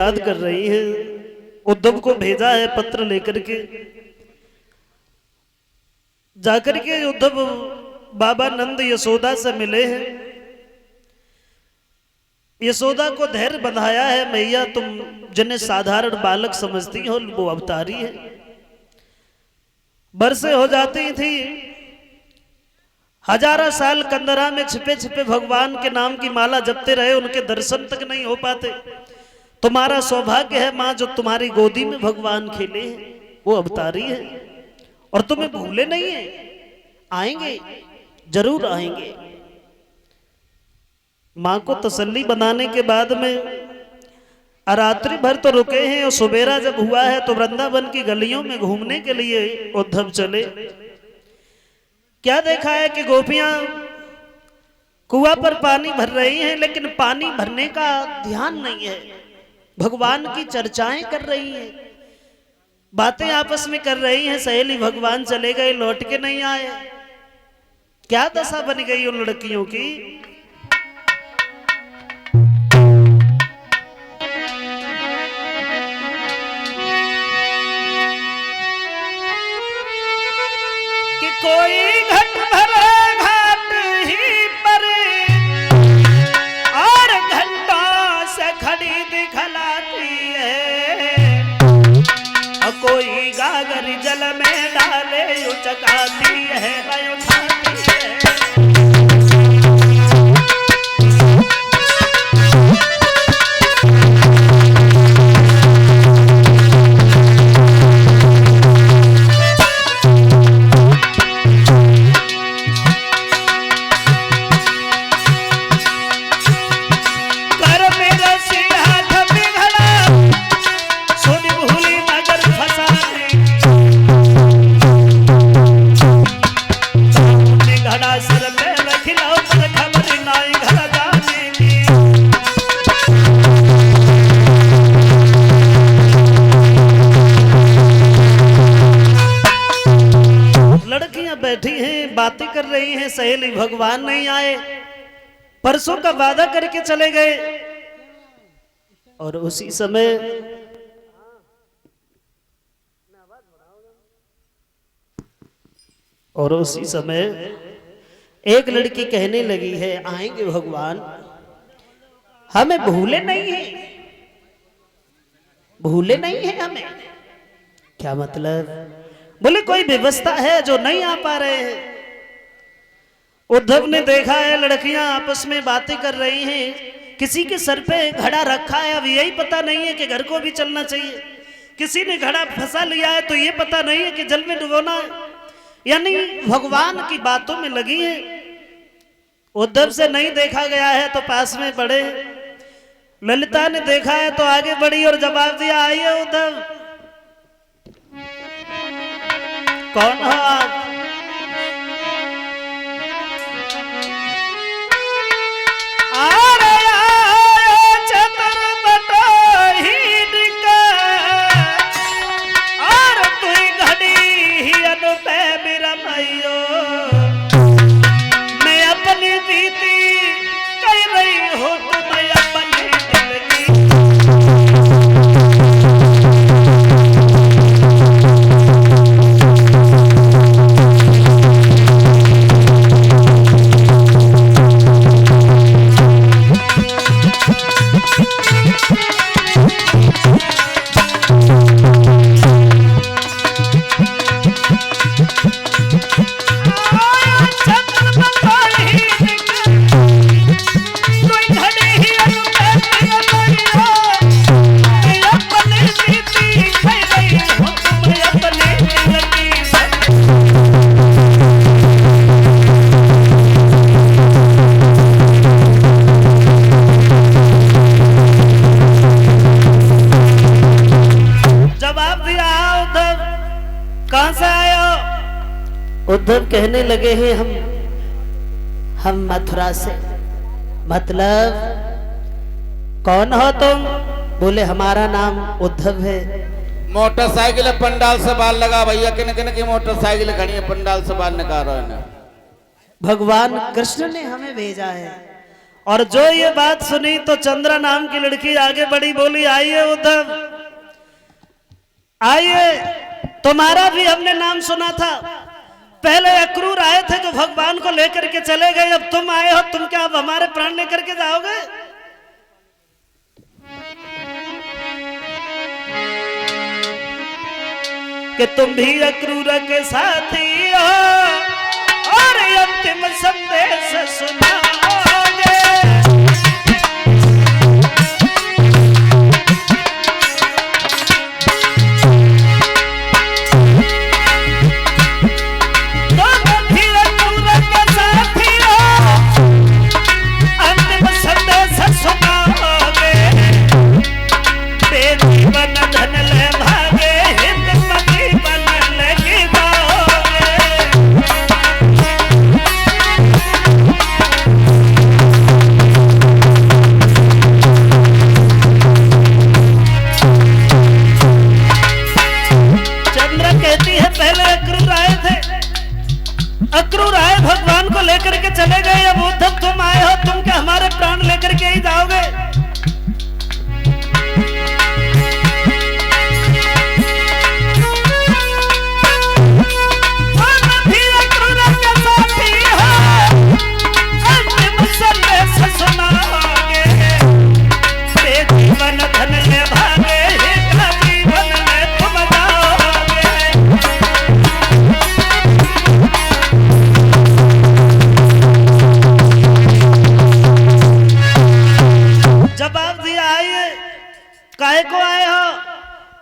याद कर रही है। उद्धव को भेजा है पत्र लेकर के, जाकर के उद्धव बाबा नंद यशोदा से मिले हैं। यशोदा को धैर्य बंधाया है, मैया तुम जिन्हें साधारण बालक समझती हो वो अवतारी है। बरसें हो जाती थी, हजारों साल कंदरा में छिपे छिपे भगवान के नाम की माला जपते रहे, उनके दर्शन तक नहीं हो पाते। तुम्हारा सौभाग्य है मां, जो तुम्हारी गोदी में भगवान खेले हैं, वो अवतारी है और तुम्हें भूले नहीं है। आएंगे, जरूर आएंगे। मां को तसल्ली बनाने के बाद में रात्रि भर तो रुके हैं और सुबेरा जब हुआ है तो वृंदावन की गलियों में घूमने के लिए उद्धव चले। क्या देखा है कि गोपियां कुआं पर पानी भर रही हैं, लेकिन पानी भरने का ध्यान नहीं है। भगवान की चर्चाएं कर रही हैं, बातें आपस में कर रही हैं। सहेली भगवान चले गए, लौट के नहीं आए। क्या दशा बन गई उन लड़कियों की। कि कोई घट भरे घाट ही पर और घंटा से खड़ी दिखलाती है, और कोई गागर जल में डाले उचकाती है, उठाती है। बैठी हैं, बातें कर रही हैं। सहेली भगवान नहीं आए, परसों का वादा करके चले गए। और उसी समय एक लड़की कहने लगी है, आएंगे भगवान, हमें भूले नहीं है, भूले नहीं है हमें। क्या मतलब? बोले कोई व्यवस्था है जो नहीं आ पा रहे हैं। उद्धव ने देखा है लड़कियां आपस में बातें कर रही हैं, किसी के सर पे घड़ा रखा है, अब यही पता नहीं है कि घर को भी चलना चाहिए। किसी ने घड़ा फंसा लिया है तो ये पता नहीं है कि जल में डुबोना है, यानी भगवान की बातों में लगी है। उद्धव से नहीं देखा गया है तो पास में पड़े। ललिता ने देखा है तो आगे बढ़ी और जवाब दिया, आइए उद्धव। कौन हो आप? और तू घड़ी ही अनुपे मेरा भाइयो, मैं अपनी बीती कह रही हूँ, तुम्हें अपनी दिल की। उद्धव कहने लगे हैं, हम मथुरा से। मतलब कौन हो तुम? बोले हमारा नाम उद्धव है। मोटरसाइकिल पंडाल से बाल लगा भैया, किन किन की मोटरसाइकिल खड़ी है, पंडाल से बाल निकाल रहे हैं। भगवान कृष्ण ने हमें भेजा है और जो ये बात सुनी तो चंद्रा नाम की लड़की आगे बढ़ी, बोली आइए उद्धव आइए, तुम्हारा भी हमने नाम सुना था। पहले अक्रूर आए थे जो भगवान को लेकर के चले गए, अब तुम आए हो, तुम क्या अब हमारे प्राण लेकर के जाओगे? कि तुम भी अक्रूर के साथी हो और अंतिम संदेश सुनाओगे। अक्रूर आए भगवान को लेकर के चले गए, अब उद्धव तुम आए हो, तुम क्या हमारे प्राण लेकर के ही जाओगे? काहे को आए हो?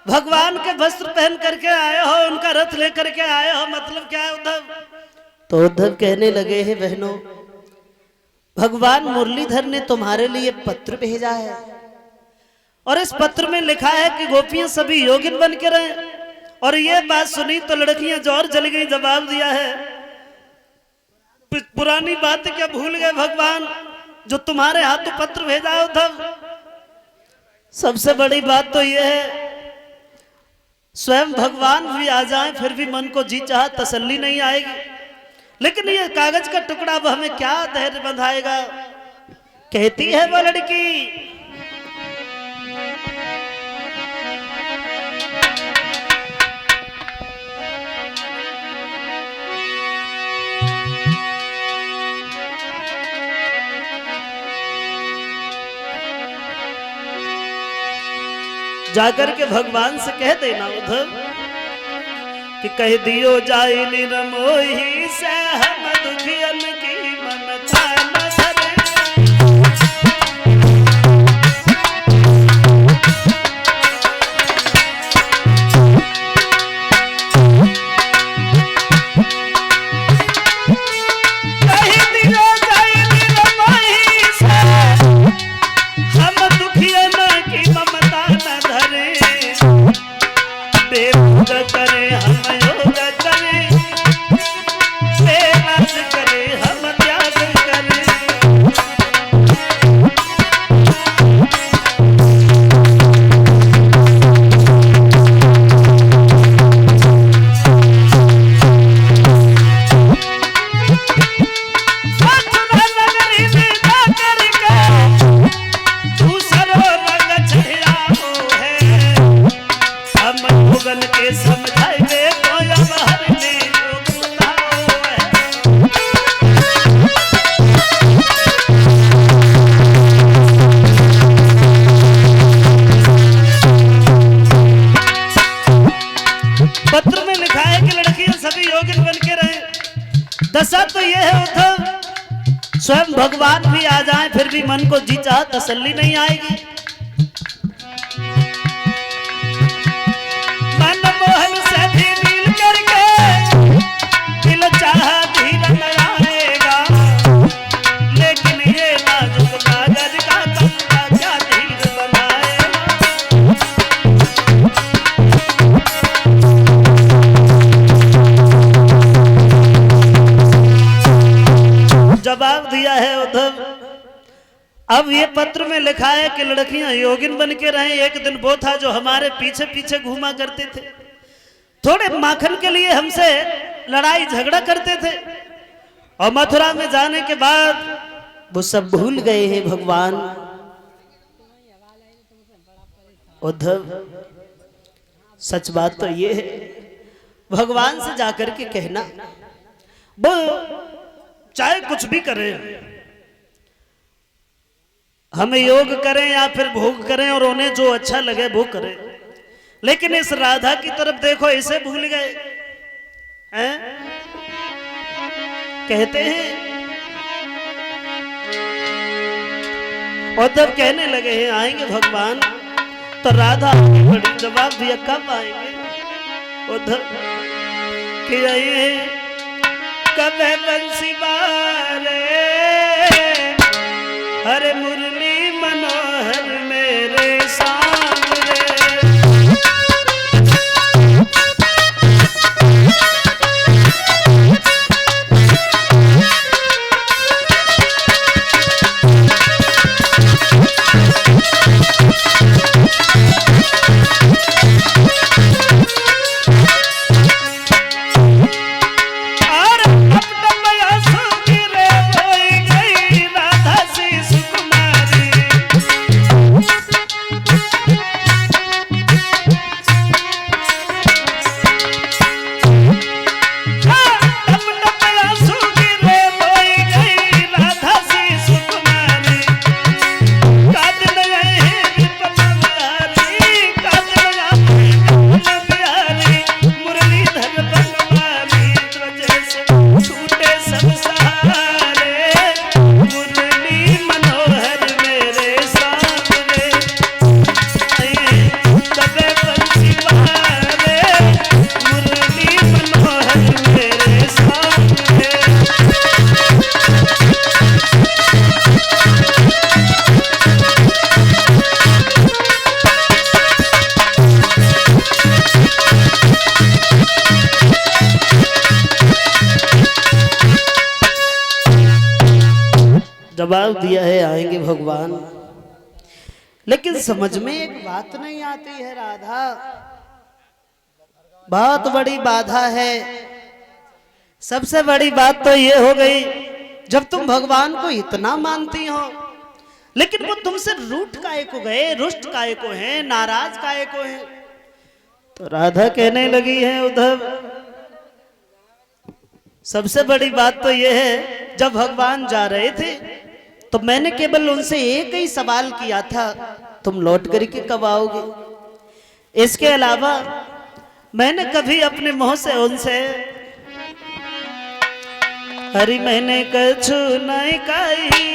भगवान के वस्त्र पहन करके आए हो, उनका रथ लेकर के आए हो, मतलब क्या है उद्धव? तो उद्धव कहने लगे हैं बहनों, भगवान मुरलीधर ने तुम्हारे लिए पत्र भेजा है और इस पत्र में लिखा है कि गोपियां सभी योगिन बन के रहे। और ये बात सुनी तो लड़कियां जोर जल गई, जवाब दिया है पुरानी बात क्या भूल गए भगवान, जो तुम्हारे हाथों पत्र भेजा है उद्धव। सबसे बड़ी बात तो यह है स्वयं भगवान भी आ जाएं फिर भी मन को जी चाह तसल्ली नहीं आएगी, लेकिन ये कागज का टुकड़ा अब हमें क्या धैर्य बंधाएगा। कहती है वो लड़की, जाकर के भगवान से कह देना उद्धव कि कह दियो जाए निरमोही से हम दुखियन की ममता न धरे। कह दियो जाए निरमोही से हम दुखियन की ममता न धरे। बेभूत करे हम योग करे, बेलाज करे हम त्याग करे। मथुरा नगरी में जाकर के दूसरो रंग चढ़ाओ है, हम भुगन के समझाएंगे कोई अब हरने योग सुनाओ है। पत्र में लिखा है कि लड़कियां सभी योगिन बन के रहे। दशा तो यह है उद्धव स्वयं भगवान भी आ जाए फिर भी मन को जी चाह तसल्ली नहीं आएगी। मनमोहन से भी मिल करके दिल चाह धीर न आएगा, लेकिन ये नाजुक कागज का कपड़ा क्या धीर बनाएगा। जवाब दिया है उद्धव, अब ये पत्र में लिखा है कि लड़कियां योगिन बन के रहे। एक दिन वो था जो हमारे पीछे पीछे घूमा करते थे, थोड़े माखन के लिए हमसे लड़ाई झगड़ा करते थे, और मथुरा में जाने के बाद वो सब भूल गए हैं भगवान। उद्धव सच बात तो ये है, भगवान से जाकर के कहना वो चाहे कुछ भी करें, हमें योग करें या फिर भोग करें और उन्हें जो अच्छा लगे वो करें, लेकिन इस राधा की तरफ देखो इसे भूल गए हैं। कहते हैं उद्धव कहने लगे हैं आएंगे भगवान, तो राधा बड़ी जवाब दिया कब आएंगे उद्धव कि आइए कब है बंसी बारे, हरे मुरली मनोहर मेरे सामने। जवाब दिया है आएंगे भगवान, लेकिन समझ में एक बात नहीं आती है राधा, बहुत बड़ी बाधा है। सबसे बड़ी बात तो ये हो गई जब तुम भगवान को इतना मानती हो, लेकिन वो तुमसे रूठ काहे को गए, रुष्ट काहे को हैं, नाराज काहे को हैं। तो राधा कहने लगी है उद्धव सबसे बड़ी बात तो ये है, जब भगवान जा रहे थे तो मैंने केवल उनसे एक ही सवाल किया था, तुम लौट करके कब आओगे। इसके अलावा मैंने कभी अपने मुंह से उनसे हरी मैंने कछु नहीं कही,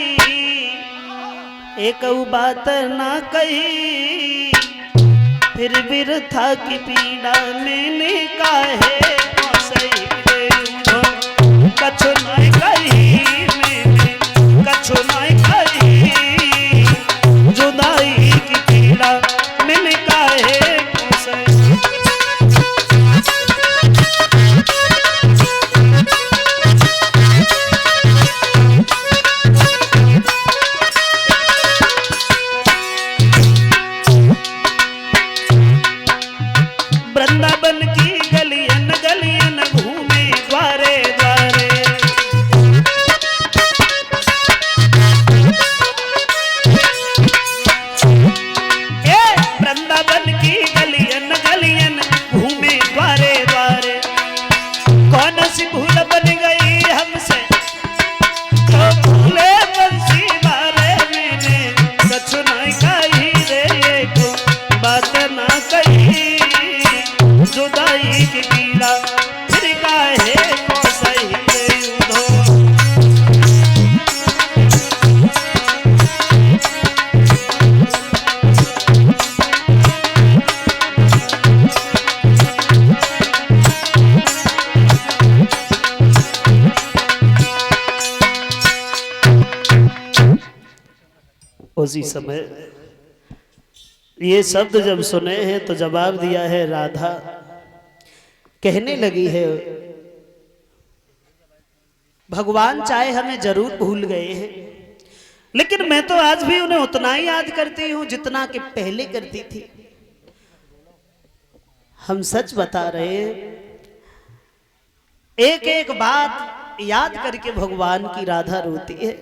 एक बात ना कही, फिर बिरथा की पीड़ा मैंने काहे सही कछु नहीं कही, मैंने कछु नहीं कही, जुदाई की पीड़ा मैंने काहे सही। वृंदावन की गलियन गलियन घूमे द्वारे द्वारे, वृंदावन की गलियन गलियन घूमे द्वारे द्वारे, कौन सी भूल बन गई हमसे तो भूले बंसी वाले, मैंने कछु नहीं कही रे, एक बात ना कही, जुदाई की पीड़ा फिर काहे को सही रे उधो। उसी समय ये शब्द जब सुने हैं तो जवाब दिया है राधा, कहने लगी है भगवान चाहे हमें जरूर भूल गए हैं, लेकिन मैं तो आज भी उन्हें उतना ही याद करती हूं जितना कि पहले करती थी। हम सच बता रहे हैं, एक एक बात याद करके भगवान की राधा रोती है।